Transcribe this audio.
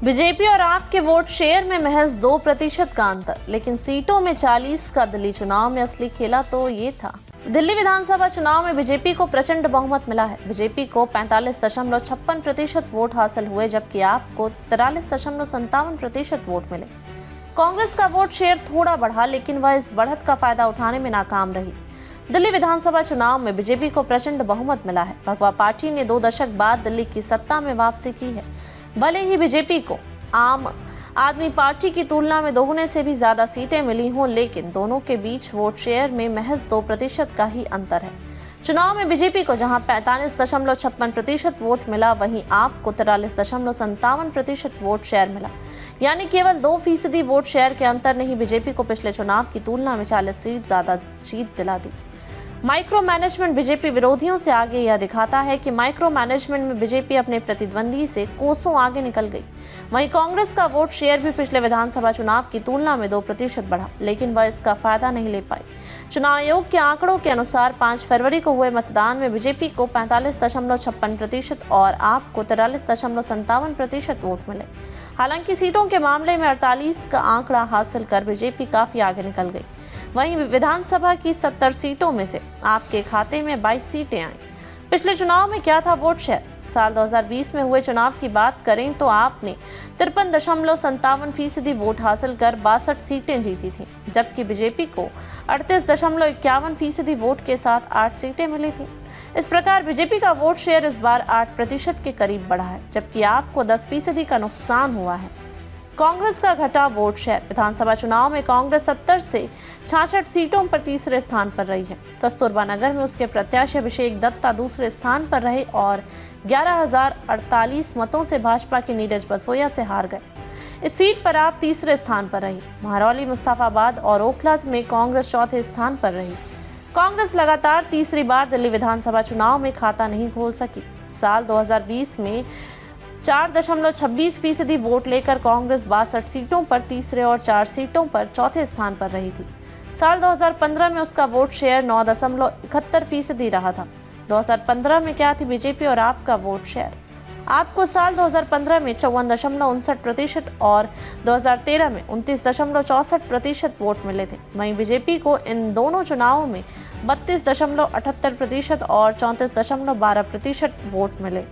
BJP और आप के वोट शेयर में महज 2% का अंतर, लेकिन सीटों में 40 का। दिल्ली चुनाव में असली खेला तो ये था। दिल्ली विधानसभा चुनाव में बीजेपी को प्रचंड बहुमत मिला है। बीजेपी को 45.56% वोट हासिल हुए, जबकि आपको 43.57% वोट मिले। कांग्रेस का वोट शेयर थोड़ा बढ़ा, लेकिन वह इस बढ़त का फायदा उठाने में नाकाम रही। दिल्ली विधानसभा चुनाव में बीजेपी को प्रचंड बहुमत मिला है। भगवा पार्टी ने 2 दशक बाद दिल्ली की सत्ता में वापसी की है। भले ही बीजेपी को आम आदमी पार्टी की तुलना में दोगुने से भी ज्यादा सीटें मिली हों, लेकिन दोनों के बीच वोट शेयर में महज 2% का ही अंतर है। चुनाव में बीजेपी को जहां 45.56% वोट मिला, वहीं आपको 43.57% वोट शेयर मिला। यानी केवल 2% वोट शेयर के अंतर ने ही बीजेपी को पिछले चुनाव की तुलना में 40 सीट ज्यादा जीत दिला दी। माइक्रो मैनेजमेंट बीजेपी विरोधियों से आगे यह दिखाता है कि माइक्रो मैनेजमेंट में बीजेपी अपने प्रतिद्वंदी से कोसों आगे निकल गई। वहीं कांग्रेस का वोट शेयर भी पिछले विधानसभा चुनाव की तुलना में 2% बढ़ा, लेकिन वह इसका फायदा नहीं ले पाई। चुनाव आयोग के आंकड़ों के अनुसार 5 फरवरी को हुए मतदान में बीजेपी को 45.56% और आपको 43.57% वोट मिले। हालांकि सीटों के मामले में 48 का आंकड़ा हासिल कर बीजेपी काफी आगे निकल गई। वहीं विधानसभा की 70 सीटों में से आपके खाते में 22 सीटें आईं। पिछले चुनाव में क्या था वोट शेयर? साल 2020 में हुए चुनाव की बात करें तो आपने 53.57% वोट हासिल कर 62 सीटें जीती थीं, जबकि बीजेपी को 38.51% वोट के साथ 8 सीटें मिली थीं। इस प्रकार बीजेपी का वोट शेयर इस बार 8% के करीब बढ़ा है, जबकि आपको 10% का नुकसान हुआ है। कांग्रेस का घटा वोट शेयर। विधानसभा चुनाव में कांग्रेस 70 से 66 सीटों पर तीसरे स्थान पर रही है। कस्तूरबा नगर में उसके प्रत्याशी अभिषेक दत्ता दूसरे स्थान पर रहे और 11,048 मतों से भाजपा के नीरज बसोया से हार गए। इस सीट पर आप तीसरे स्थान पर रही। महरौली, मुस्तफाबाद और ओखला में कांग्रेस चौथे स्थान पर रही। कांग्रेस लगातार तीसरी बार दिल्ली विधानसभा चुनाव में खाता नहीं खोल सकी। साल 2020 में 4.26% वोट लेकर कांग्रेस 62 सीटों पर तीसरे और 4 सीटों पर चौथे स्थान पर रही थी। साल 2015 में उसका वोट शेयर 9.71% रहा था। 2015 में क्या थी बीजेपी और आपका वोट शेयर? आपको साल 2015 में 54.59% और 2013 में 29.64% वोट मिले थे। वहीं बीजेपी को इन दोनों चुनावों में 32.78% और 34.12% वोट मिले।